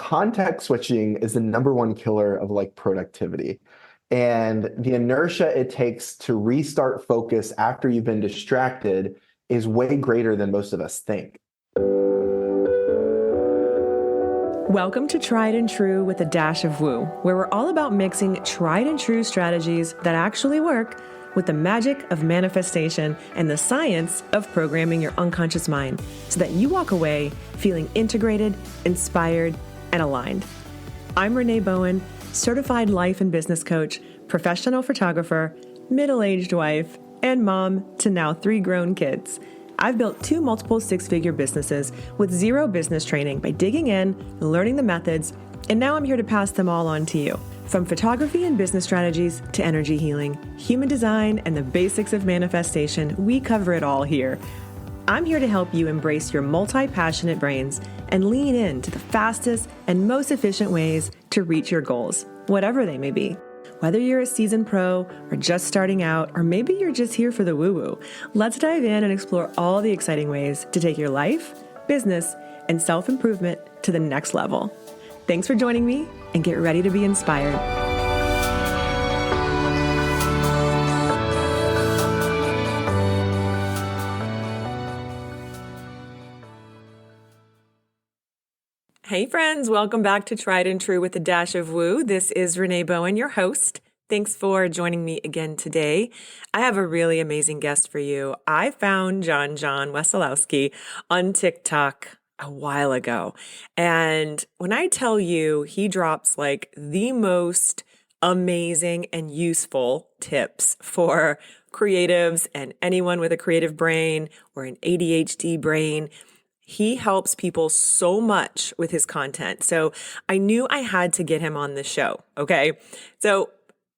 context switching is the number one killer of like productivity. And the inertia it takes to restart focus after you've been distracted is way greater than most of us think. Welcome to Tried and True with a Dash of Woo, where we're all about mixing tried and true strategies that actually work with the magic of manifestation and the science of programming your unconscious mind so that you walk away feeling integrated, inspired, and aligned. I'm Renee Bowen, certified life and business coach, professional photographer, middle-aged wife, and mom to now 3 grown kids. I've built 2 multiple 6-figure businesses with 0 business training by digging in, learning the methods, and now I'm here to pass them all on to you. From photography and business strategies to energy healing, human design, and the basics of manifestation, we cover it all here. I'm here to help you embrace your multi-passionate brains and lean into the fastest and most efficient ways to reach your goals, whatever they may be. Whether you're a seasoned pro or just starting out, or maybe you're just here for the woo-woo, let's dive in and explore all the exciting ways to take your life, business, and self-improvement to the next level. Thanks for joining me, and get ready to be inspired. Hey friends, welcome back to Tried and True with a Dash of Woo. This is Renee Bowen, your host. Thanks for joining me again today. I have a really amazing guest for you. I found Jon Jon Wesolowski on TikTok a while ago. And when I tell you, he drops like the most amazing and useful tips for creatives and anyone with a creative brain or an ADHD brain. He helps people so much with his content. So I knew I had to get him on the show. Okay. So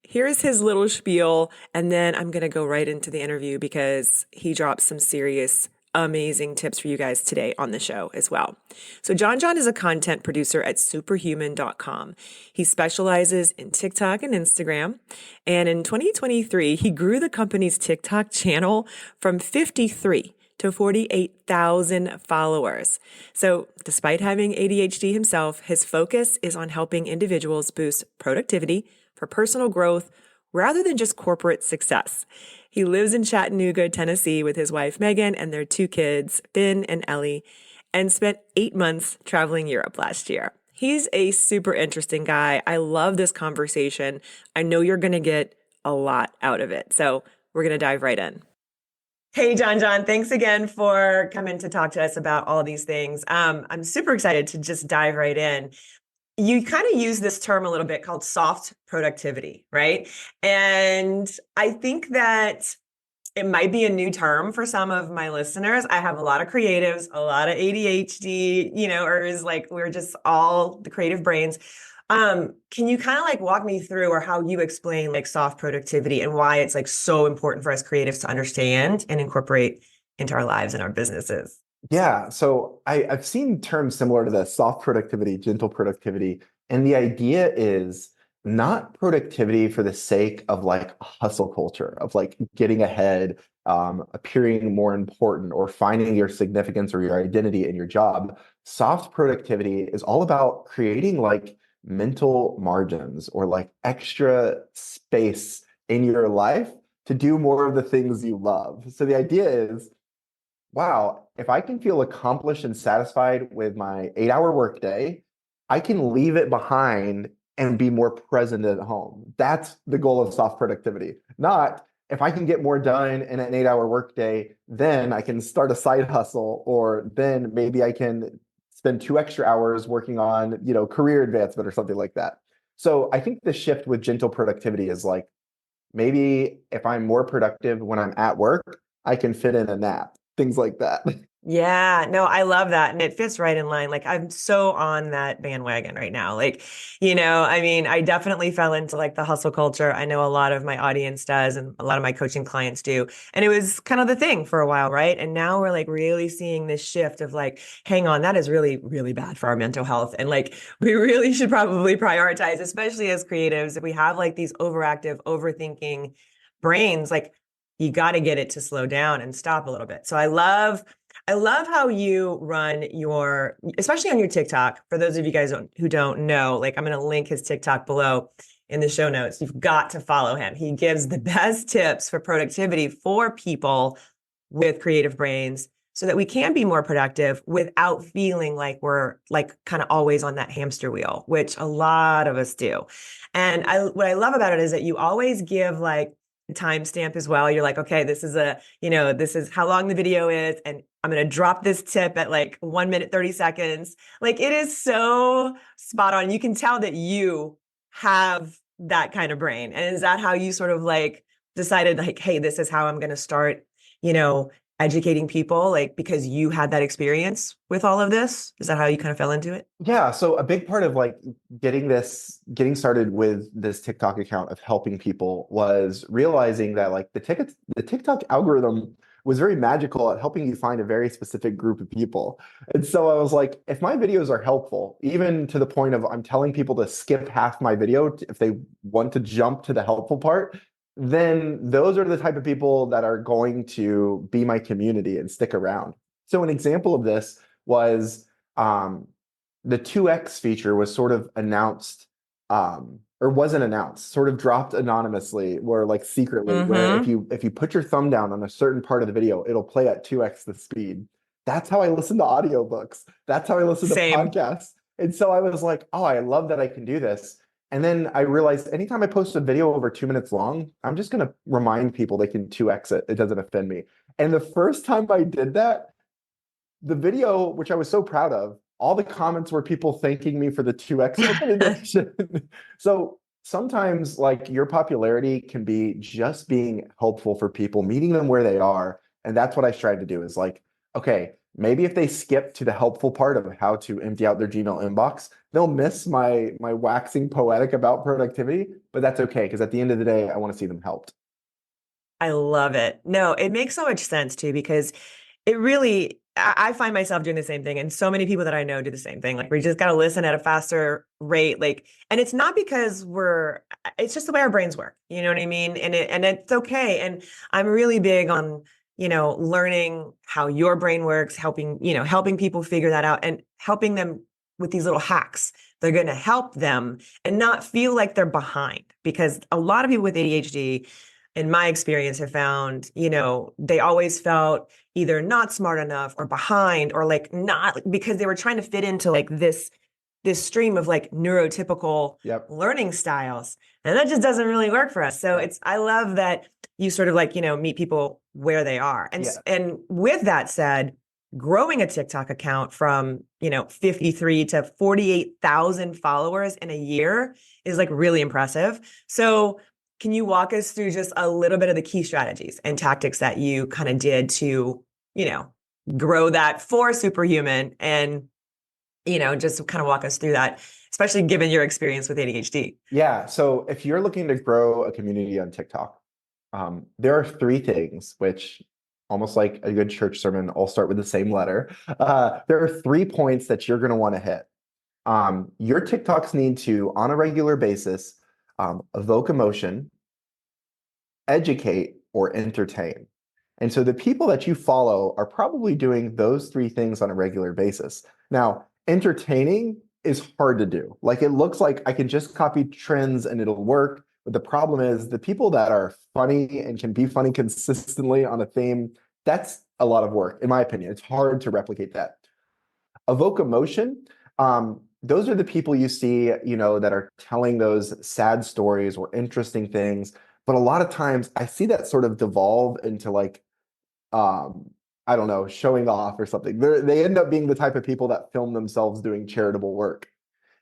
here's his little spiel. And then I'm going to go right into the interview because he drops some serious, amazing tips for you guys today on the show as well. So Jon Jon is a content producer at Superhuman.com. He specializes in TikTok and Instagram. And in 2023, he grew the company's TikTok channel from 53 to 48,000 followers. So despite having ADHD himself, his focus is on helping individuals boost productivity for personal growth rather than just corporate success. He lives in Chattanooga, Tennessee with his wife, Megan, and their 2 kids, Finn and Ellie, and spent 8 months traveling Europe last year. He's a super interesting guy. I love this conversation. I know you're going to get a lot out of it. So we're going to dive right in. Hey, Jon Jon, thanks again for coming to talk to us about all these things. I'm super excited to just dive right in. You kind of use this term a little bit called soft productivity, right? And I think that it might be a new term for some of my listeners. I have a lot of creatives, a lot of ADHD, or is like, we're just all the creative brains. Can you kind of like walk me through or how you explain like soft productivity and why it's like so important for us creatives to understand and incorporate into our lives and our businesses? Yeah, so I've seen terms similar to this, soft productivity, gentle productivity. And the idea is not productivity for the sake of like a hustle culture, of like getting ahead, appearing more important, or finding your significance or your identity in your job. Soft productivity is all about creating like mental margins or like extra space in your life to do more of the things you love. So the idea is, wow, if I can feel accomplished and satisfied with my 8-hour workday, I can leave it behind and be more present at home. That's the goal of soft productivity. Not if I can get more done in an 8-hour workday, then I can start a side hustle, or then maybe I can spend 2 extra hours working on, career advancement or something like that. So I think the shift with gentle productivity is like, maybe if I'm more productive when I'm at work, I can fit in a nap, things like that. Yeah, no, I love that. And it fits right in line. Like I'm so on that bandwagon right now. Like, I definitely fell into like the hustle culture. I know a lot of my audience does and a lot of my coaching clients do. And it was kind of the thing for a while, right? And now we're like really seeing this shift of like, hang on, that is really, really bad for our mental health. And like, we really should probably prioritize, especially as creatives, if we have like these overactive, overthinking brains, like you got to get it to slow down and stop a little bit. So I love I love how you run your, especially on your TikTok. For those of you guys who don't know, like I'm going to link his TikTok below in the show notes. You've got to follow him. He gives the best tips for productivity for people with creative brains so that we can be more productive without feeling like we're like kind of always on that hamster wheel, which a lot of us do. And what I love about it is that you always give like a timestamp as well. You're like, okay, this is this is how long the video is, and I'm going to drop this tip at like 1 minute, 30 seconds. Like it is so spot on. You can tell that you have that kind of brain. And is that how you sort of like decided like, hey, this is how I'm going to start, you know, educating people, like because you had that experience with all of this? Is that how you kind of fell into it? Yeah, so a big part of like getting started with this TikTok account of helping people was realizing that like the TikTok algorithm was very magical at helping you find a very specific group of people. And so I was like, if my videos are helpful, even to the point of I'm telling people to skip half my video if they want to jump to the helpful part, then those are the type of people that are going to be my community and stick around. So an example of this was um, the 2x feature was sort of announced or wasn't announced, sort of dropped anonymously or like secretly, where Mm-hmm. if you put your thumb down on a certain part of the video, it'll play at 2x the speed. That's how I listen to audiobooks. That's how I listen to Same. podcasts. And so I was like, oh, I love that I can do this. And then I realized anytime I post a video over 2 minutes long, I'm just going to remind people they can 2x it. It doesn't offend me. And the first time I did that, the video, which I was so proud of, all the comments were people thanking me for the 2x recommendation. So sometimes like your popularity can be just being helpful for people, meeting them where they are. And that's what I strive to do is like, okay, maybe if they skip to the helpful part of how to empty out their Gmail inbox, they'll miss my waxing poetic about productivity, but that's okay because at the end of the day, I want to see them helped. I love it. No, it makes so much sense too, because it really, I find myself doing the same thing. And so many people that I know do the same thing. Like we just got to listen at a faster rate. Like, and it's not because it's just the way our brains work. You know what I mean? And it's okay. And I'm really big on, learning how your brain works, helping people figure that out and helping them with these little hacks. They're going to help them and not feel like they're behind, because a lot of people with ADHD, in my experience, have found, they always felt either not smart enough or behind or like not, because they were trying to fit into like this stream of like neurotypical Yep. learning styles. And that just doesn't really work for us. So Yep. I love that you sort of like, meet people where they are. Yeah. And with that said, growing a TikTok account from, 53 to 48,000 followers in a year is like really impressive. So can you walk us through just a little bit of the key strategies and tactics that you kind of did to, you know, grow that for Superhuman and, just kind of walk us through that, especially given your experience with ADHD? Yeah. So if you're looking to grow a community on TikTok, there are three things which almost like a good church sermon, all start with the same letter. There are 3 points that you're going to want to hit. Your TikToks need to, on a regular basis, evoke emotion, educate, or entertain. And so the people that you follow are probably doing those three things on a regular basis. Now, entertaining is hard to do. Like it looks like I can just copy trends and it'll work. But the problem is the people that are funny and can be funny consistently on a theme, that's a lot of work, in my opinion. It's hard to replicate that. Evoke emotion. Those are the people you see, that are telling those sad stories or interesting things. But a lot of times I see that sort of devolve into like um, I don't know, showing off or something. They end up being the type of people that film themselves doing charitable work.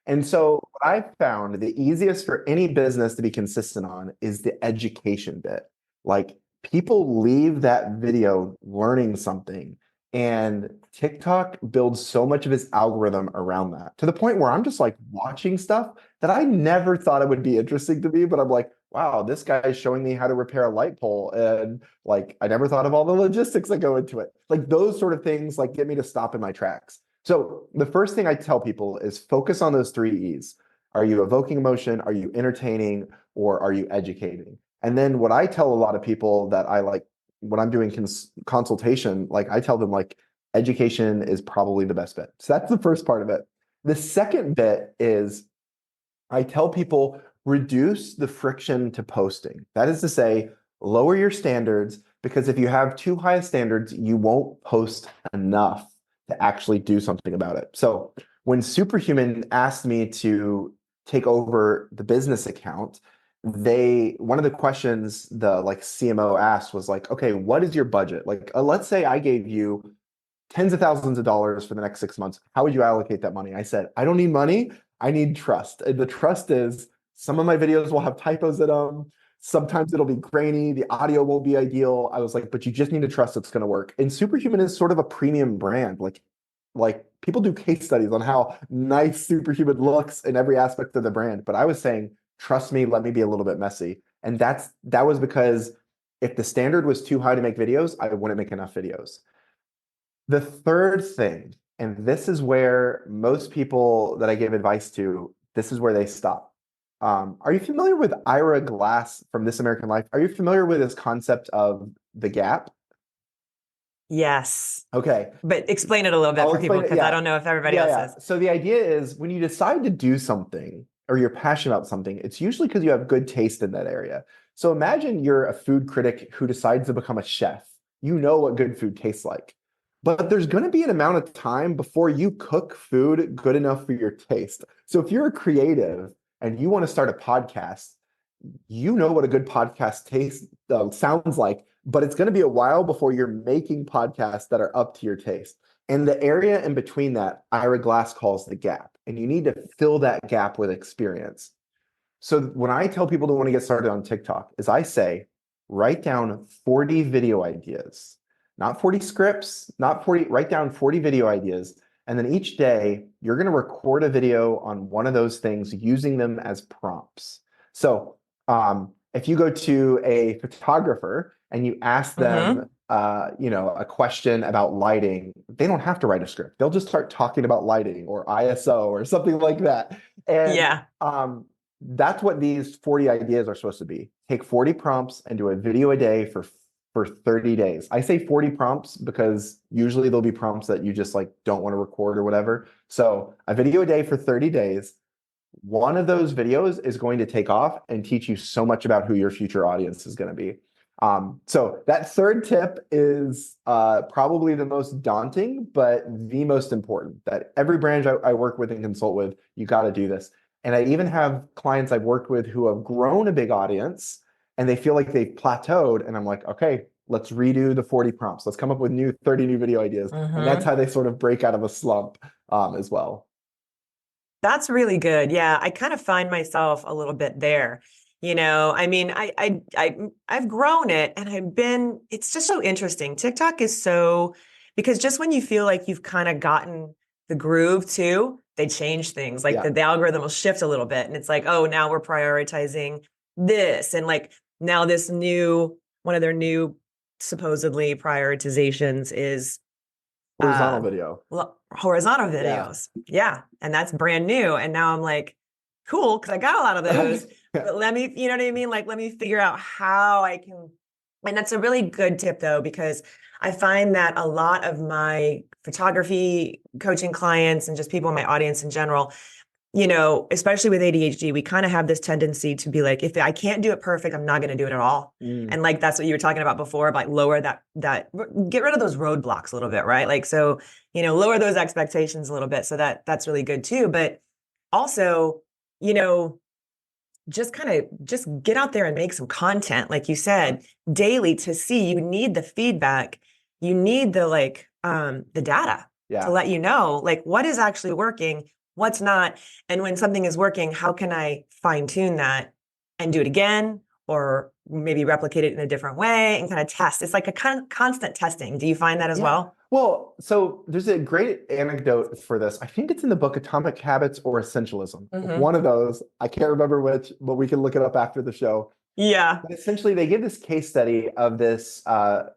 And so what I found the easiest for any business to be consistent on is the education bit. Like people leave that video learning something, and TikTok builds so much of its algorithm around that to the point where I'm just like watching stuff that I never thought it would be interesting to me, but I'm like, wow, this guy is showing me how to repair a light pole. And like, I never thought of all the logistics that go into it. Like those sort of things like get me to stop in my tracks. So the first thing I tell people is focus on those three E's. Are you evoking emotion? Are you entertaining? Or are you educating? And then what I tell a lot of people that I like when I'm doing consultation, like I tell them like education is probably the best bit. So that's the first part of it. The second bit is I tell people reduce the friction to posting. That is to say, lower your standards, because if you have too high standards, you won't post enough to actually do something about it. So when Superhuman asked me to take over the business account, one of the questions the like CMO asked was like, okay, what is your budget? Like, let's say I gave you tens of thousands of dollars for the next 6 months. How would you allocate that money? I said, I don't need money. I need trust. And the trust is some of my videos will have typos in them. Sometimes it'll be grainy. The audio won't be ideal. I was like, but you just need to trust it's going to work. And Superhuman is sort of a premium brand. Like people do case studies on how nice Superhuman looks in every aspect of the brand. But I was saying, trust me, let me be a little bit messy. And that was because if the standard was too high to make videos, I wouldn't make enough videos. The third thing, and this is where most people that I give advice to, this is where they stop. Are you familiar with Ira Glass from This American Life? Are you familiar with this concept of the gap? Yes. Okay. But explain it a little bit I'll for people explain it. because I Yeah. don't know if everybody Yeah, else yeah. is. So the idea is when you decide to do something or you're passionate about something, it's usually because you have good taste in that area. So imagine you're a food critic who decides to become a chef. You know what good food tastes like. But there's going to be an amount of time before you cook food good enough for your taste. So if you're a creative and you want to start a podcast, you know what a good podcast tastes sounds like, but it's going to be a while before you're making podcasts that are up to your taste. And the area in between that, Ira Glass calls the gap, and you need to fill that gap with experience. So when I tell people to want to get started on TikTok, is I say, write down 40 video ideas, not 40 scripts, not 40, write down 40 video ideas. And then each day you're going to record a video on one of those things using them as prompts. So if you go to a photographer and you ask them, a question about lighting, they don't have to write a script. They'll just start talking about lighting or ISO or something like that. And Yeah. That's what these 40 ideas are supposed to be. Take 40 prompts and do a video a day for 30 days. I say 40 prompts because usually there'll be prompts that you just like don't want to record or whatever. So a video a day for 30 days. One of those videos is going to take off and teach you so much about who your future audience is going to be. So that third tip is probably the most daunting, but the most important. That every brand I work with and consult with, you got to do this. And I even have clients I've worked with who have grown a big audience and they feel like they've plateaued. And I'm like, okay, let's redo the 40 prompts. Let's come up with 30 new video ideas. And that's how they sort of break out of a slump as well. That's really good. Yeah, I kind of find myself a little bit there. I mean, I've grown it and it's just so interesting. TikTok is because just when you feel like you've kind of gotten the groove too, they change things. Like the algorithm will shift a little bit and it's like, oh, now we're prioritizing this. And like now one of their new supposedly prioritizations is horizontal video. Horizontal videos. Yeah. And that's brand new. And now I'm like, cool, because I got a lot of those. But let me, you know what I mean? Like, let me figure out how I can. And that's a really good tip, though, because I find that a lot of my photography coaching clients and just people in my audience in general, especially with ADHD, we kind of have this tendency to be like, if I can't do it perfect, I'm not going to do it at all. And like, that's what you were talking about before, like lower that, get rid of those roadblocks a little bit, right? Like, so, lower those expectations a little bit. So that's really good too. But also, just get out there and make some content. Like you said, daily to see, you need the feedback, you need the data to let you know, like what is actually working, what's not. And when something is working, how can I fine tune that and do it again, or maybe replicate it in a different way and kind of test. It's like a constant testing. Do you find that as well? Well, so there's a great anecdote for this. I think it's in the book Atomic Habits or Essentialism. One of those. I can't remember which, but we can look it up after the show. Yeah. But essentially, they give this case study of this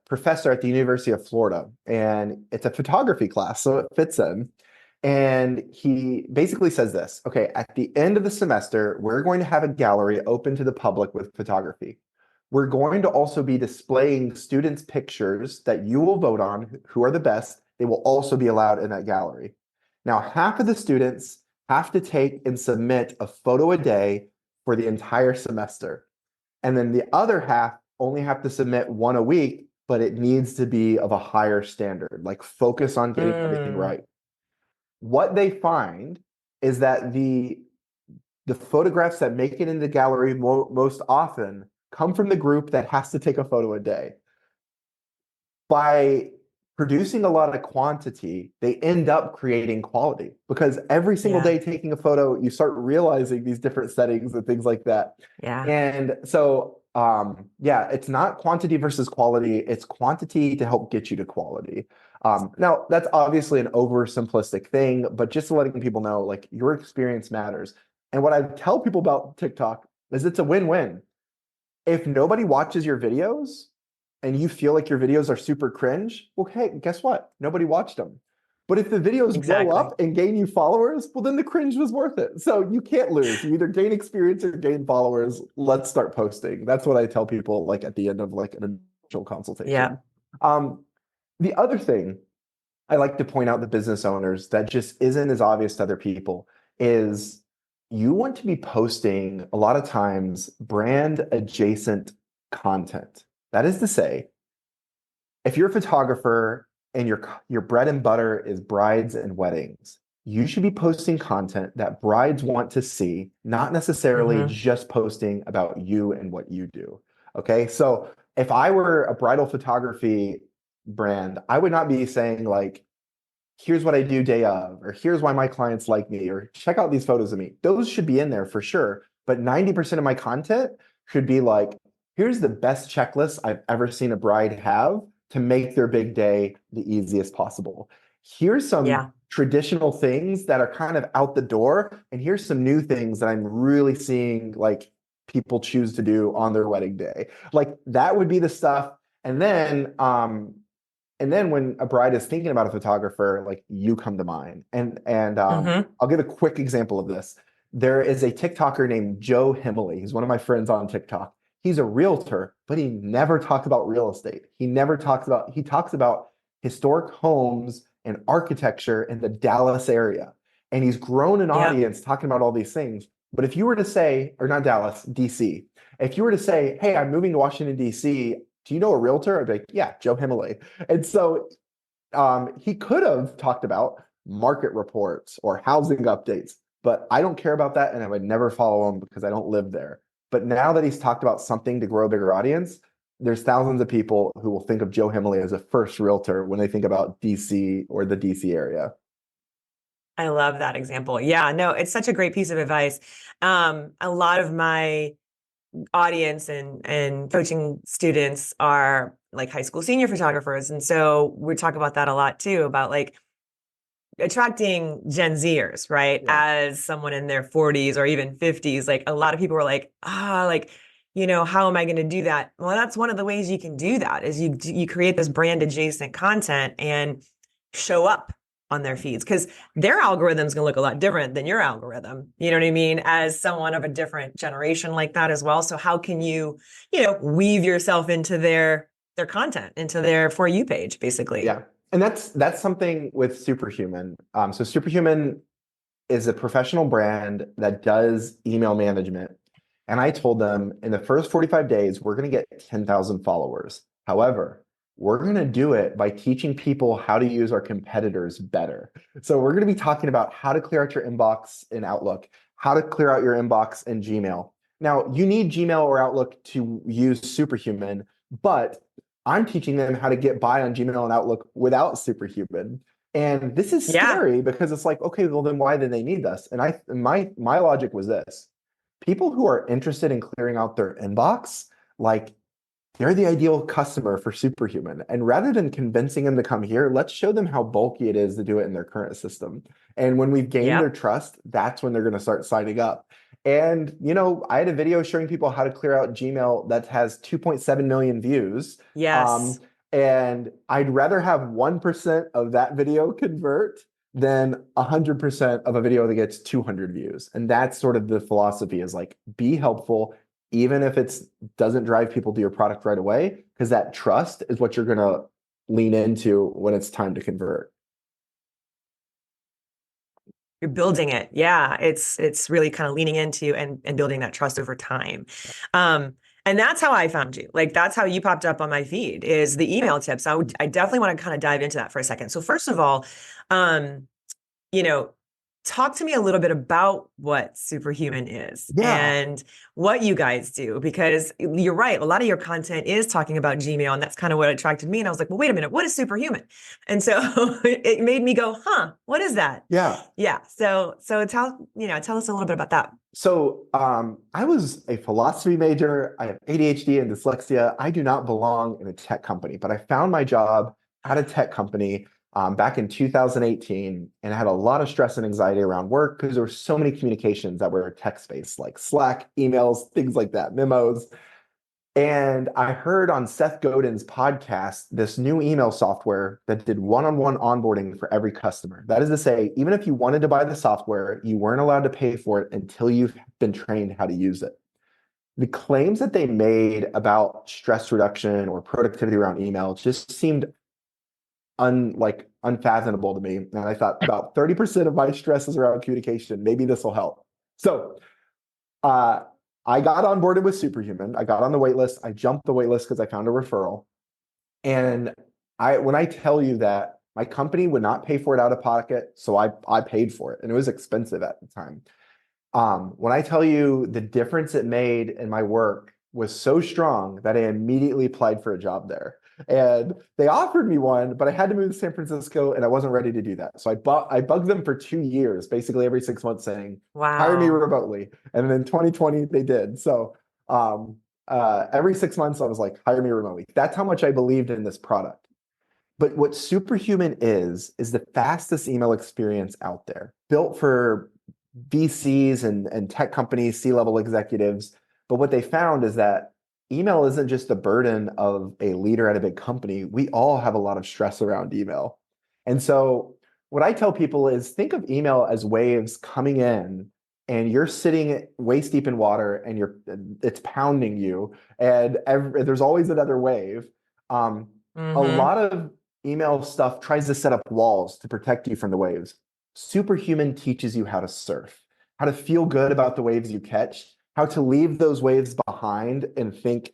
professor at the University of Florida, and it's a photography class, so it fits in. And he basically says this, okay, at the end of the semester, we're going to have a gallery open to the public with photography. We're going to also be displaying students' pictures that you will vote on, who are the best, they will also be allowed in that gallery. Now, half of the students have to take and submit a photo a day for the entire semester. And then the other half only have to submit one a week, but it needs to be of a higher standard, like focus on getting everything Mm, right. What they find is that the photographs that make it into the gallery most often come from the group that has to take a photo a day. By producing a lot of quantity, they end up creating quality because every single yeah. day taking a photo, you start realizing these different settings and things like that. Yeah. And so, yeah, it's not quantity versus quality, it's quantity to help get you to quality. Now, that's obviously an oversimplistic thing, but just letting people know, like, your experience matters. And what I tell people about TikTok is it's a win-win. If nobody watches your videos and you feel like your videos are super cringe, well, hey, guess what? Nobody watched them. But if the videos blow Exactly. up and gain you followers, well, then the cringe was worth it. So you can't lose. You either gain experience or gain followers. Let's start posting. That's what I tell people like at the end of like an initial Yeah. consultation. Um, the other thing I like to point out to business owners that just isn't as obvious to other people is you want to be posting a lot of times brand adjacent content. That is to say, if you're a photographer and your bread and butter is brides and weddings, you should be posting content that brides want to see, not necessarily Hmm. just posting about you and what you do. Okay? So, if I were a bridal photography brand, I would not be saying like here's what I do day of, or here's why my clients like me, or check out these photos of me. Those should be in there for sure. But 90% of my content should be like, here's the best checklist I've ever seen a bride have to make their big day the easiest possible. Here's some Yeah. traditional things that are kind of out the door, and here's some new things that I'm really seeing like people choose to do on their wedding day. Like that would be the stuff. And then when a bride is thinking about a photographer, like you come to mind. And Hmm. I'll give a quick example of this. There is a TikToker named Joe Himley. He's one of my friends on TikTok. He's a realtor, but he never talks about real estate. He talks about historic homes and architecture in the Dallas area. And he's grown an Yep. audience talking about all these things. But if you were to say, or not Dallas, DC, if you were to say, hey, I'm moving to Washington, DC, do you know a realtor? I'd be like, yeah, Joe Himley. And so he could have talked about market reports or housing updates, but I don't care about that. And I would never follow him because I don't live there. But now that he's talked about something to grow a bigger audience, there's thousands of people who will think of Joe Himley as a first realtor when they think about DC or the DC area. I love that example. Yeah, no, it's such a great piece of advice. A lot of my audience and coaching students are like high school senior photographers. And so we talk about that a lot too, about like attracting Gen Zers, right? Yeah. As someone in their 40s or even 50s, like a lot of people are like, like, how am I going to do that? Well, that's one of the ways you can do that is you create this brand adjacent content and show up on their feeds because their algorithm's going to look a lot different than your algorithm. You know what I mean? As someone of a different generation like that as well. So how can you, weave yourself into their content, into their For You page, basically? Yeah. And that's something with Superhuman. So Superhuman is a professional brand that does email management. And I told them in the first 45 days, we're going to get 10,000 followers. However, we're going to do it by teaching people how to use our competitors better. So we're going to be talking about how to clear out your inbox in Outlook, how to clear out your inbox in Gmail. Now, you need Gmail or Outlook to use Superhuman, but I'm teaching them how to get by on Gmail and Outlook without Superhuman. And this is Yeah. scary because it's like, okay, well then why do they need this? And my logic was this. People who are interested in clearing out their inbox, like they're the ideal customer for Superhuman. And rather than convincing them to come here, let's show them how bulky it is to do it in their current system. And when we've gained their Yep. trust, that's when they're going to start signing up. And, I had a video showing people how to clear out Gmail that has 2.7 million views. Um, Yes. and I'd rather have 1% of that video convert than 100% of a video that gets 200 views. And that's sort of the philosophy is like, be helpful, even if it doesn't drive people to your product right away, because that trust is what you're going to lean into when it's time to convert. You're building it. Yeah. It's really kind of leaning into and building that trust over time. Um, and that's how I found you. Like that's how you popped up on my feed is the email tips. I definitely want to kind of dive into that for a second. So first of all, um, you know, talk to me a little bit about what Superhuman is Yeah. and what you guys do, because you're right. A lot of your content is talking about Gmail, and that's kind of what attracted me. And I was like, well, wait a minute, what is Superhuman? And so it made me go, huh, what is that? Yeah. Yeah. So tell us a little bit about that. So I was a philosophy major. I have ADHD and dyslexia. I do not belong in a tech company, but I found my job at a tech company back in 2018, and I had a lot of stress and anxiety around work because there were so many communications that were text-based, like Slack, emails, things like that, memos. And I heard on Seth Godin's podcast this new email software that did one-on-one onboarding for every customer. That is to say, even if you wanted to buy the software, you weren't allowed to pay for it until you've been trained how to use it. The claims that they made about stress reduction or productivity around email just seemed unfathomable to me. And I thought about 30% of my stress is around communication. Maybe this will help. So uh, I got onboarded with Superhuman. I got on the wait list. I jumped the wait list because I found a referral. And when I tell you that my company would not pay for it out of pocket, so I paid for it, and it was expensive at the time. When I tell you the difference it made in my work was so strong that I immediately applied for a job there. And they offered me one, but I had to move to San Francisco and I wasn't ready to do that. So I bugged them for 2 years, basically every 6 months saying, hire me Wow. remotely. And then in 2020, they did. So every 6 months, I was like, hire me remotely. That's how much I believed in this product. But what Superhuman is the fastest email experience out there, built for VCs and tech companies, C-level executives. But what they found is that email isn't just the burden of a leader at a big company. We all have a lot of stress around email. And so what I tell people is think of email as waves coming in and you're sitting waist deep in water and it's pounding you and there's always another wave. A Mm-hmm. lot of email stuff tries to set up walls to protect you from the waves. Superhuman teaches you how to surf, how to feel good about the waves you catch, how to leave those waves behind and think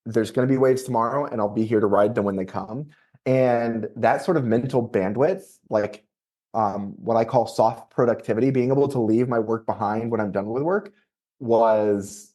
there's going to be waves tomorrow and I'll be here to ride them when they come. And that sort of mental bandwidth, like what I call soft productivity, being able to leave my work behind when I'm done with work was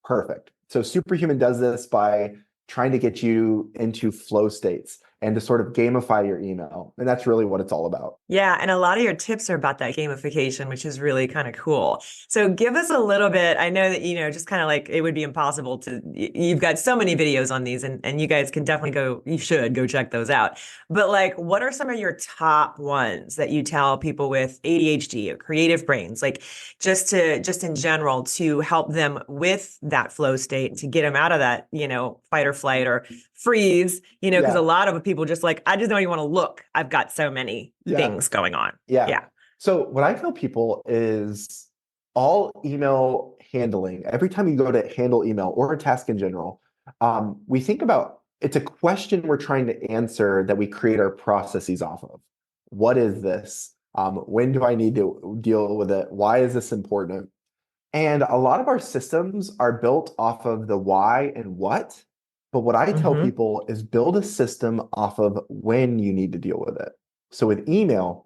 perfect. So Superhuman does this by trying to get you into flow states and to sort of gamify your email. And that's really what it's all about. Yeah, and a lot of your tips are about that gamification, which is really kind of cool. So give us a little bit. I know that, just kind of like it would be impossible to, you've got so many videos on these and you guys can definitely you should go check those out. But like, what are some of your top ones that you tell people with ADHD or creative brains, like just in general to help them with that flow state to get them out of that, fight or flight or freeze, because a Yeah. lot of people just like, I just don't even want to look. I've got so many Yeah. things going on. Yeah. Yeah. So what I tell people is all email handling, every time you go to handle email or a task in general, we think about it's a question we're trying to answer that we create our processes off of. What is this? When do I need to deal with it? Why is this important? And a lot of our systems are built off of the why and what. But what I tell Mm-hmm. people is build a system off of when you need to deal with it. So with email,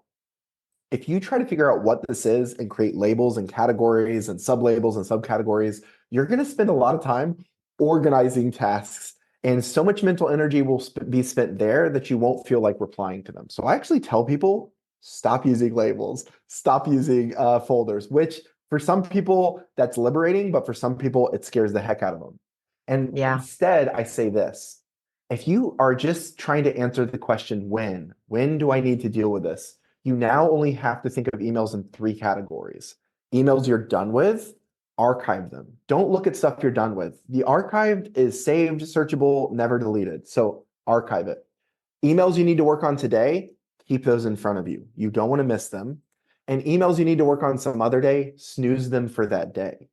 if you try to figure out what this is and create labels and categories and sublabels and subcategories, you're going to spend a lot of time organizing tasks. And so much mental energy will be spent there that you won't feel like replying to them. So I actually tell people stop using labels, stop using folders, which for some people that's liberating, but for some people it scares the heck out of them. And Yeah. instead, I say this. If you are just trying to answer the question, when do I need to deal with this? You now only have to think of emails in three categories. Emails you're done with, archive them. Don't look at stuff you're done with. The archived is saved, searchable, never deleted. So archive it. Emails you need to work on today, keep those in front of you. You don't want to miss them. And emails you need to work on some other day, snooze them for that day.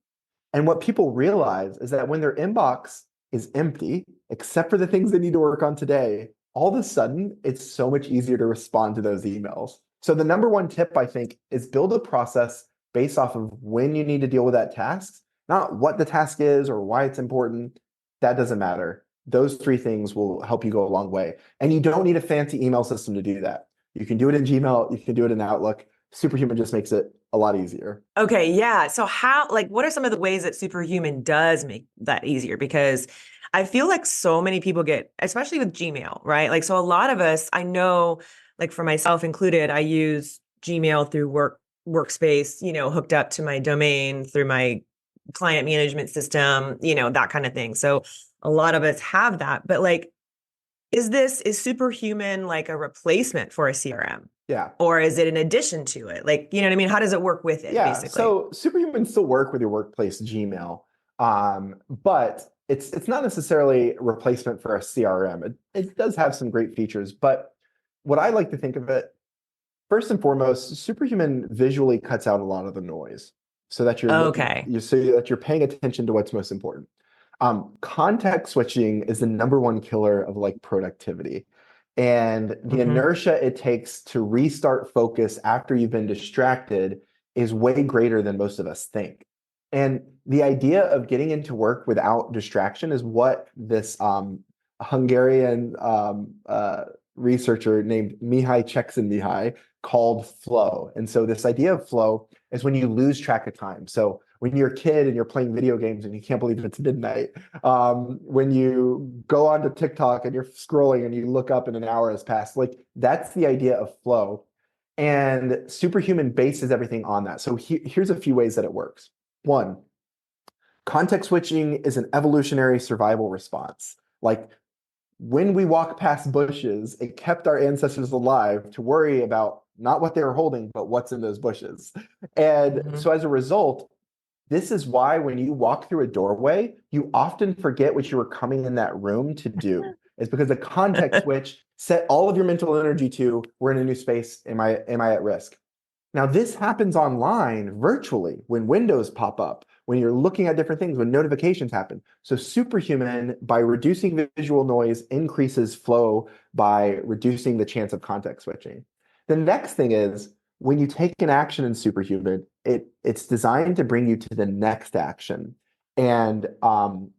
And what people realize is that when their inbox is empty, except for the things they need to work on today, all of a sudden it's so much easier to respond to those emails. So the number one tip, I think, is build a process based off of when you need to deal with that task, not what the task is or why it's important. That doesn't matter. Those three things will help you go a long way. And you don't need a fancy email system to do that. You can do it in Gmail, you can do it in Outlook. Superhuman just makes it a lot easier. Okay, yeah. So what are some of the ways that Superhuman does make that easier? Because I feel like so many people especially with Gmail, right? Like, so a lot of us, I know, like for myself included, I use Gmail through workspace, hooked up to my domain through my client management system, that kind of thing. So a lot of us have that, but like, is Superhuman like a replacement for a CRM? Yeah. Or is it an addition to it? Like, you know what I mean? How does it work with it, Yeah. basically? So Superhuman still work with your workplace Gmail, but it's not necessarily a replacement for a CRM. It does have some great features, but what I like to think of it, first and foremost, Superhuman visually cuts out a lot of the noise so that Okay. you're paying attention to what's most important. Context switching is the number one killer of like productivity. And the inertia it takes to restart focus after you've been distracted is way greater than most of us think. And the idea of getting into work without distraction is what this Hungarian researcher named Mihai Csikszentmihalyi called flow. And so this idea of flow is when you lose track of time. So when you're a kid and you're playing video games and you can't believe it's midnight, when you go onto TikTok and you're scrolling and you look up and an hour has passed, like that's the idea of flow. And Superhuman bases everything on that. So here's a few ways that it works. One, context switching is an evolutionary survival response. Like when we walk past bushes, it kept our ancestors alive to worry about not what they were holding, but what's in those bushes. And so as a result, this is why when you walk through a doorway, you often forget what you were coming in that room to do. It's because the context switch set all of your mental energy to, we're in a new space. Am I at risk? Now, this happens online virtually when windows pop up, when you're looking at different things, when notifications happen. So Superhuman, by reducing visual noise, increases flow by reducing the chance of context switching. The next thing is when you take an action in Superhuman, it's designed to bring you to the next action. And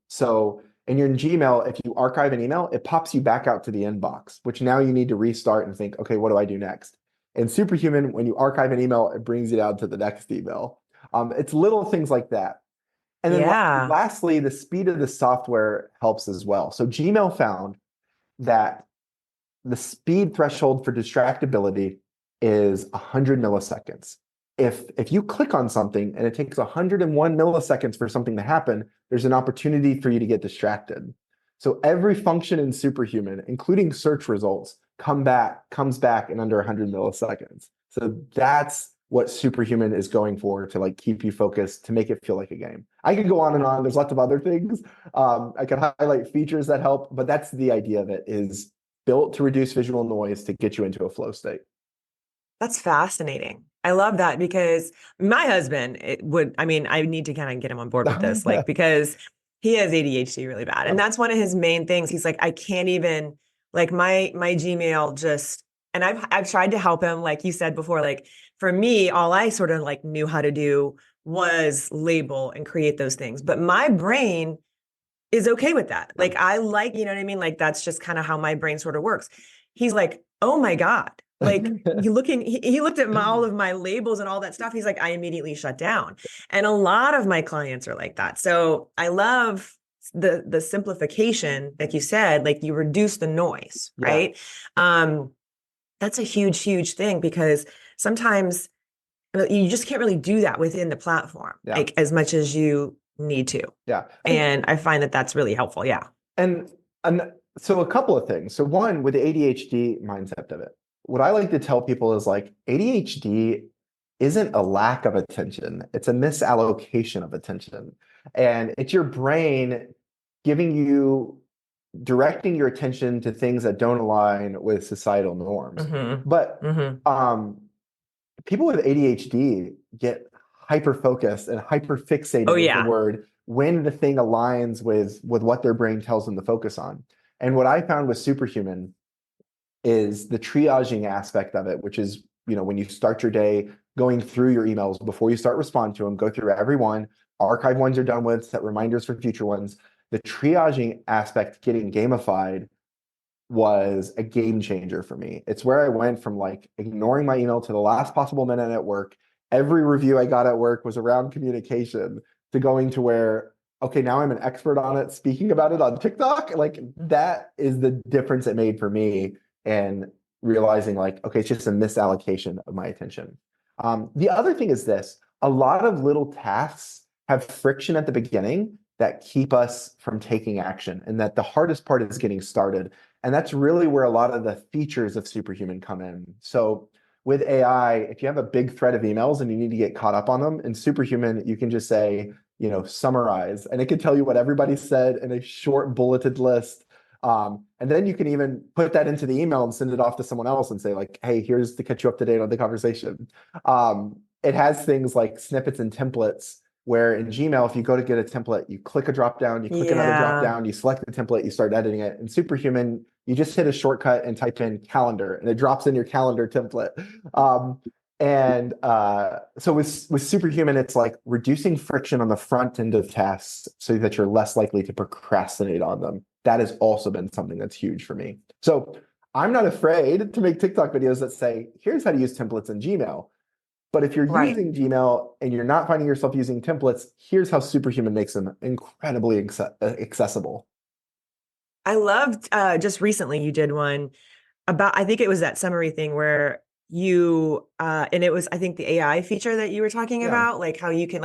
so in your Gmail, if you archive an email, it pops you back out to the inbox, which now you need to restart and think, okay, what do I do next? In Superhuman, when you archive an email, it brings you down to the next email. It's little things like that. And then Yeah. lastly, the speed of the software helps as well. So Gmail found that the speed threshold for distractibility is 100 milliseconds. If you click on something and it takes 101 milliseconds for something to happen, there's an opportunity for you to get distracted. So every function in Superhuman, including search results, comes back in under 100 milliseconds. So that's what Superhuman is going for, to like keep you focused, to make it feel like a game. I could go on and on. There's lots of other things. I could highlight features that help, but that's the idea of it, is built to reduce visual noise to get you into a flow state. That's fascinating. I love that because my husband I need to kind of get him on board with this, like, because he has ADHD really bad. And that's one of his main things. He's like, I can't even, like, my Gmail just, and I've tried to help him, like you said before, like for me, all I sort of like knew how to do was label and create those things. But my brain is okay with that. Like, I like, you know what I mean? Like, that's just kind of how my brain sort of works. He's like, oh my God. Like, he looked at all of my labels and all that stuff. He's like, I immediately shut down. And a lot of my clients are like that. So I love the simplification, like you said, like you reduce the noise, right? That's a huge, huge thing, because sometimes you just can't really do that within the platform, like as much as you need to. And I find that that's really helpful. Yeah. And so a couple of things. So one, with the ADHD mindset of it, what I like to tell people is like ADHD isn't a lack of attention. It's a misallocation of attention. And it's your brain directing your attention to things that don't align with societal norms. But people with ADHD get hyper focused and hyper fixated with the word when the thing aligns with what their brain tells them to focus on. And what I found with Superhuman is the triaging aspect of it, which is when you start your day, going through your emails before you start responding to them, go through every one, archive ones you're done with, set reminders for future ones. The triaging aspect getting gamified was a game changer for me. It's where I went from like ignoring my email to the last possible minute at work. Every review I got at work was around communication, to going to where, okay, now I'm an expert on it, speaking about it on TikTok. Like, that is the difference it made for me, and realizing like, okay, it's just a misallocation of my attention. The other thing is this: a lot of little tasks have friction at the beginning that keep us from taking action, and that the hardest part is getting started. And that's really where a lot of the features of Superhuman come in. So with AI, if you have a big thread of emails and you need to get caught up on them, in Superhuman, you can just say, summarize, and it can tell you what everybody said in a short bulleted list. And then you can even put that into the email and send it off to someone else and say like, hey, here's to catch you up to date on the conversation. It has things like snippets and templates, where in Gmail, if you go to get a template, you click a drop down, you click another drop down, you select the template, you start editing it. In Superhuman, you just hit a shortcut and type in calendar, and it drops in your calendar template. So with Superhuman, it's like reducing friction on the front end of tasks so that you're less likely to procrastinate on them. That has also been something that's huge for me. So I'm not afraid to make TikTok videos that say, here's how to use templates in Gmail. But if you're using Gmail and you're not finding yourself using templates, here's how Superhuman makes them incredibly accessible. I loved just recently you did one about, I think it was that summary thing where you and it was, I think, the AI feature that you were talking about, like how you can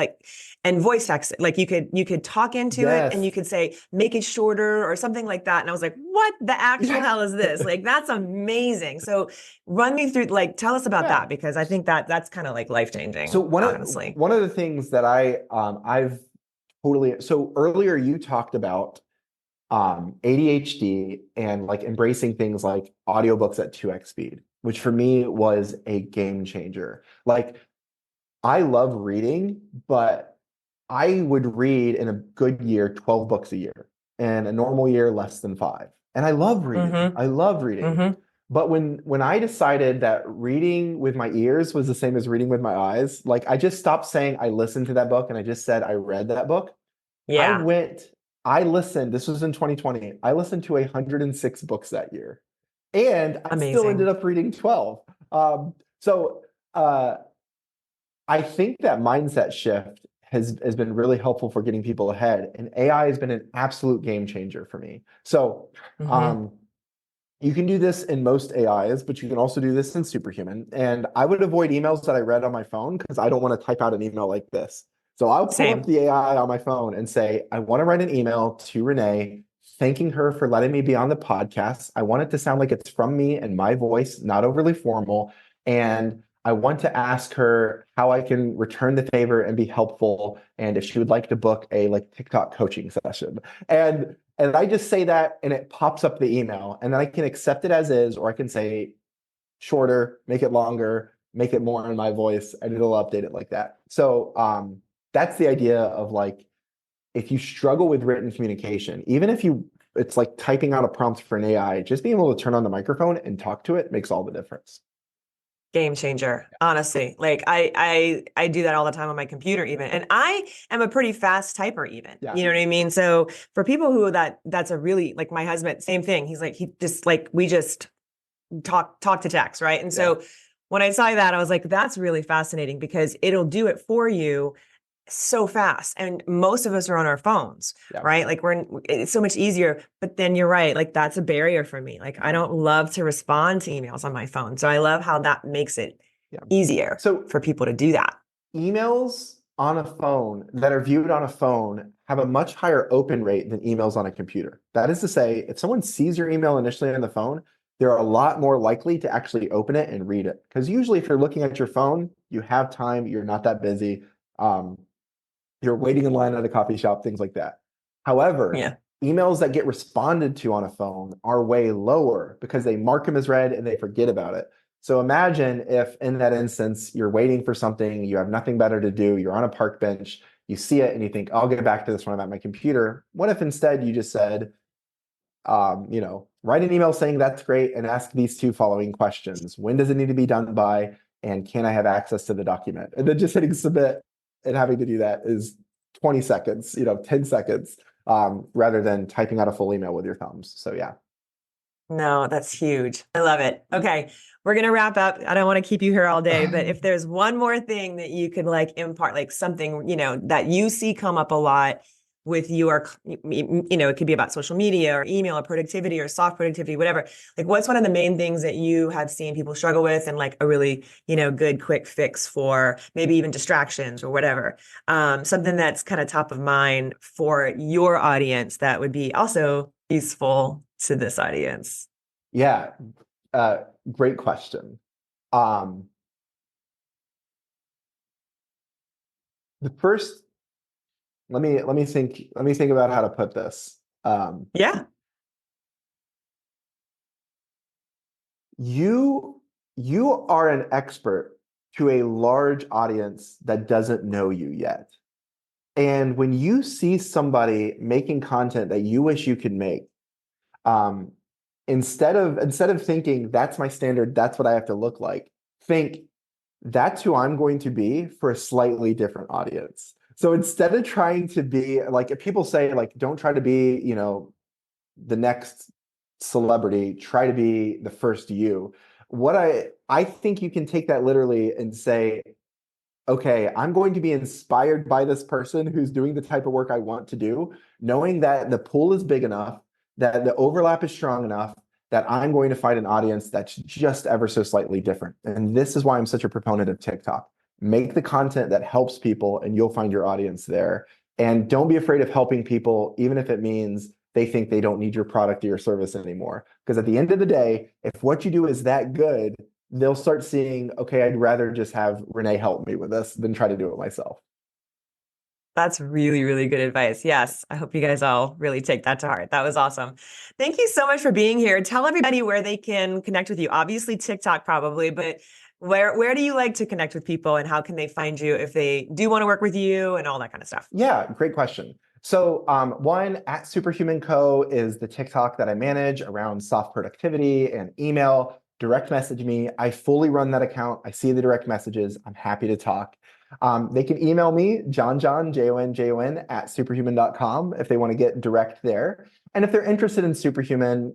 and voice text it. Like you could talk into it and you could say, make it shorter or something like that. And I was like, what the actual hell is this? Like, that's amazing. So run me through, tell us about that, because I think that's kind of like life-changing. So honestly, one of the things that so earlier you talked about ADHD and like embracing things like audiobooks at 2x speed, which for me was a game changer. Like, I love reading, but I would read in a good year 12 books a year, and a normal year less than 5. And I love reading. I love reading. But when I decided that reading with my ears was the same as reading with my eyes, like, I just stopped saying I listened to that book and I just said I read that book. I listened, this was in 2020, I listened to 106 books that year, and I still ended up reading 12. So I think that mindset shift has been really helpful for getting people ahead, and AI has been an absolute game changer for me. So you can do this in most AIs, but you can also do this in Superhuman. And I would avoid emails that I read on my phone because I don't want to type out an email like this. So I'll pull up the AI on my phone and say, I want to write an email to Renee, thanking her for letting me be on the podcast. I want it to sound like it's from me and my voice, not overly formal. And I want to ask her how I can return the favor and be helpful, and if she would like to book a TikTok coaching session. And I just say that, and it pops up the email, and then I can accept it as is, or I can say shorter, make it longer, make it more in my voice, and it'll update it like that. So that's the idea of if you struggle with written communication, even if it's like typing out a prompt for an AI, just being able to turn on the microphone and talk to it makes all the difference. Game changer, honestly. I do that all the time on my computer even. And I am a pretty fast typer even, you know what I mean? So for people who that's a really, like my husband, same thing. He's we just talk to text, right? And so when I saw that, I was like, that's really fascinating, because it'll do it for you so fast. And most of us are on our phones, right? It's so much easier, but then you're right. That's a barrier for me. I don't love to respond to emails on my phone. So I love how that makes it easier for people to do that. Emails on a phone that are viewed on a phone have a much higher open rate than emails on a computer. That is to say, if someone sees your email initially on the phone, they're a lot more likely to actually open it and read it. Because usually if you're looking at your phone, you have time, you're not that busy. You're waiting in line at a coffee shop, things like that. However, emails that get responded to on a phone are way lower because they mark them as read and they forget about it. So imagine if in that instance, you're waiting for something, you have nothing better to do, you're on a park bench, you see it and you think, I'll get back to this when I'm at my computer. What if instead you just said, write an email saying that's great and ask these 2 following questions. When does it need to be done by? and can I have access to the document? And then just hitting submit and having to do that is 20 seconds, 10 seconds, rather than typing out a full email with your thumbs. So yeah. No, that's huge. I love it. Okay, we're gonna wrap up. I don't want to keep you here all day, but if there's one more thing that you could like impart, like something, that you see come up a lot with your, it could be about social media or email or productivity or soft productivity, whatever. Like, what's one of the main things that you have seen people struggle with and like a really, good quick fix for maybe even distractions or whatever? Something that's kind of top of mind for your audience that would be also useful to this audience. Yeah. Great question. The first, let me think about how to put this. Yeah. You are an expert to a large audience that doesn't know you yet. And when you see somebody making content that you wish you could make, um, instead of thinking that's my standard, that's what I have to look like, think that's who I'm going to be for a slightly different audience. So instead of trying to be like, if people say like, don't try to be, the next celebrity, try to be the first you. What I think you can take that literally and say, okay, I'm going to be inspired by this person who's doing the type of work I want to do, knowing that the pool is big enough, that the overlap is strong enough, that I'm going to find an audience that's just ever so slightly different. And this is why I'm such a proponent of TikTok. Make the content that helps people, and you'll find your audience there. And don't be afraid of helping people, even if it means they think they don't need your product or your service anymore. Because at the end of the day, if what you do is that good, they'll start seeing, okay, I'd rather just have Renee help me with this than try to do it myself. That's really, really good advice. Yes. I hope you guys all really take that to heart. That was awesome. Thank you so much for being here. Tell everybody where they can connect with you. Obviously, TikTok probably, but where do you like to connect with people and how can they find you if they do want to work with you and all that kind of stuff? Yeah, great question. So one, at Superhuman Co. is the TikTok that I manage around soft productivity and email. Direct message me. I fully run that account. I see the direct messages. I'm happy to talk. They can email me, Jon Jon, Jon, at superhuman.com if they want to get direct there. And if they're interested in Superhuman,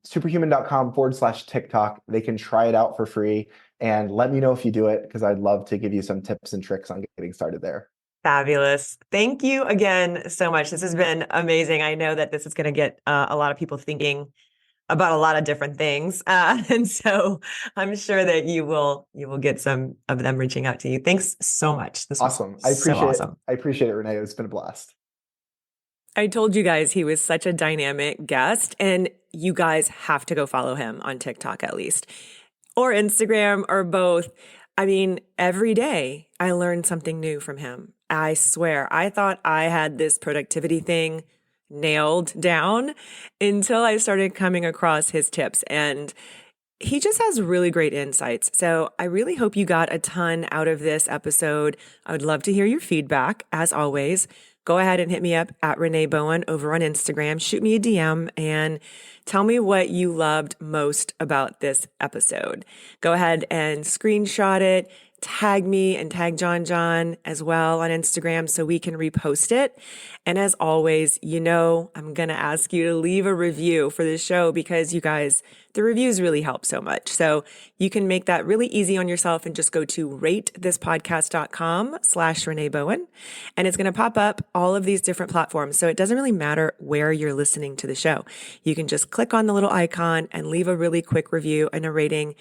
superhuman.com/TikTok, they can try it out for free and let me know if you do it, because I'd love to give you some tips and tricks on getting started there. Fabulous. Thank you again so much. This has been amazing. I know that this is going to get a lot of people thinking about a lot of different things. And so I'm sure that you will get some of them reaching out to you. Thanks so much. This was Awesome. so awesome. I appreciate it, Renee. It's been a blast. I told you guys he was such a dynamic guest, and you guys have to go follow him on TikTok at least, or Instagram, or both. I mean, every day I learn something new from him. I swear, I thought I had this productivity thing nailed down until I started coming across his tips, and he just has really great insights. So I really hope you got a ton out of this episode. I would love to hear your feedback. As always, go ahead and hit me up at Renee Bowen over on Instagram. Shoot me a DM and tell me what you loved most about this episode. Go ahead and screenshot it, tag me and tag Jon Jon as well on Instagram so we can repost it. And as always, I'm going to ask you to leave a review for the show because you guys, the reviews really help so much. So you can make that really easy on yourself and just go to ratethispodcast.com/Renee Bowen. And it's going to pop up all of these different platforms. So it doesn't really matter where you're listening to the show. You can just click on the little icon and leave a really quick review and a rating.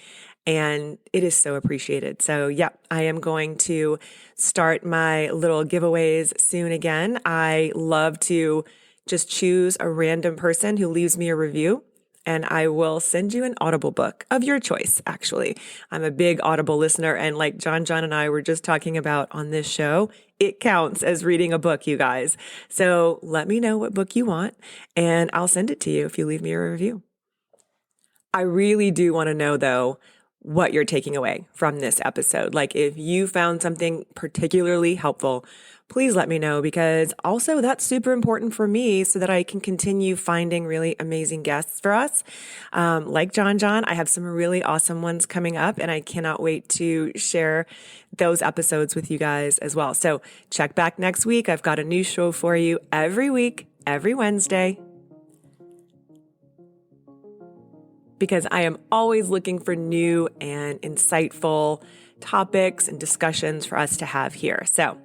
And it is so appreciated. So yeah, I am going to start my little giveaways soon again. I love to just choose a random person who leaves me a review, and I will send you an Audible book of your choice, actually. I'm a big Audible listener, and like Jon Jon and I were just talking about on this show, it counts as reading a book, you guys. So let me know what book you want, and I'll send it to you if you leave me a review. I really do want to know, though, what you're taking away from this episode. Like if you found something particularly helpful, please let me know, because also that's super important for me so that I can continue finding really amazing guests for us. Like Jon Jon, I have some really awesome ones coming up and I cannot wait to share those episodes with you guys as well. So check back next week. I've got a new show for you every week, every Wednesday, because I am always looking for new and insightful topics and discussions for us to have here. So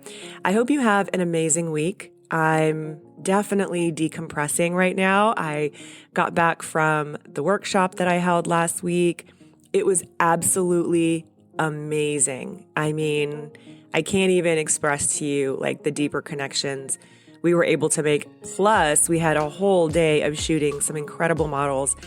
I hope you have an amazing week. I'm definitely decompressing right now. I got back from the workshop that I held last week. It was absolutely amazing. I mean, I can't even express to you like the deeper connections we were able to make. Plus, we had a whole day of shooting some incredible models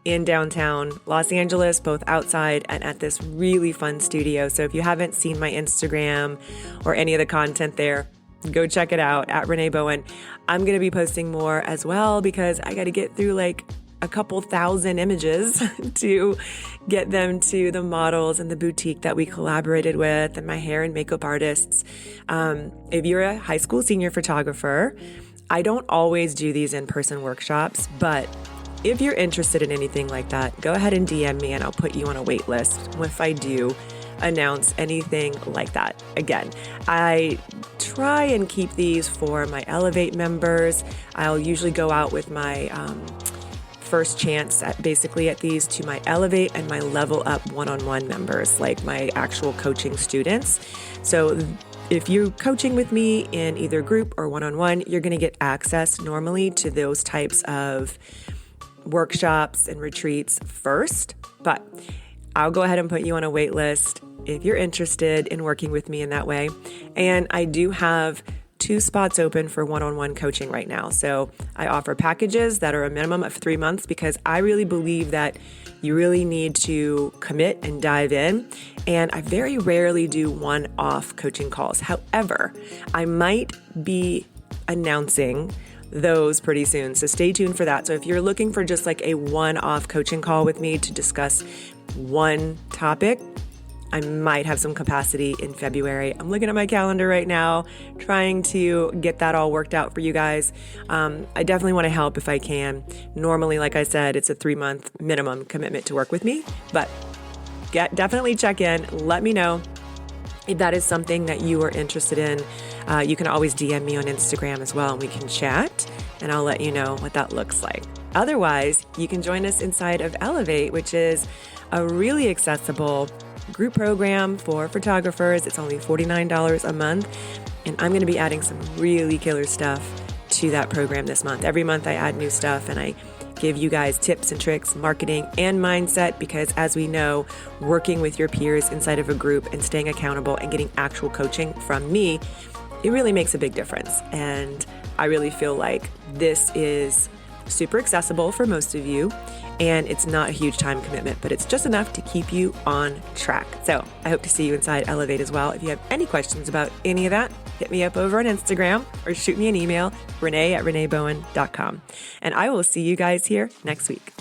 in downtown Los Angeles, both outside and at this really fun studio. So if you haven't seen my Instagram or any of the content there, go check it out at Renee Bowen. I'm going to be posting more as well because I got to get through like a couple thousand images to get them to the models and the boutique that we collaborated with and my hair and makeup artists. If you're a high school senior photographer, I don't always do these in-person workshops, but if you're interested in anything like that, go ahead and DM me and I'll put you on a wait list if I do announce anything like that. Again, I try and keep these for my Elevate members. I'll usually go out with my first chance at these to my Elevate and my Level Up one-on-one members, like my actual coaching students. So if you're coaching with me in either group or one-on-one, you're going to get access normally to those types of workshops and retreats first, but I'll go ahead and put you on a wait list if you're interested in working with me in that way. And I do have 2 spots open for one-on-one coaching right now. So I offer packages that are a minimum of 3 months because I really believe that you really need to commit and dive in. And I very rarely do one-off coaching calls. However, I might be announcing those pretty soon. So stay tuned for that. So if you're looking for just like a one-off coaching call with me to discuss one topic, I might have some capacity in February. I'm looking at my calendar right now, trying to get that all worked out for you guys. I definitely want to help if I can. Normally, like I said, it's a 3-month minimum commitment to work with me, but definitely check in. Let me know if that is something that you are interested in. You can always DM me on Instagram as well, and we can chat, and I'll let you know what that looks like. Otherwise, you can join us inside of Elevate, which is a really accessible group program for photographers. It's only $49 a month, and I'm going to be adding some really killer stuff to that program this month. Every month I add new stuff, and I give you guys tips and tricks, marketing, and mindset, because as we know, working with your peers inside of a group and staying accountable and getting actual coaching from me, it really makes a big difference. And I really feel like this is super accessible for most of you, and it's not a huge time commitment, but it's just enough to keep you on track. So I hope to see you inside Elevate as well. If you have any questions about any of that, hit me up over on Instagram or shoot me an email, Renee@reneebowen.com. And I will see you guys here next week.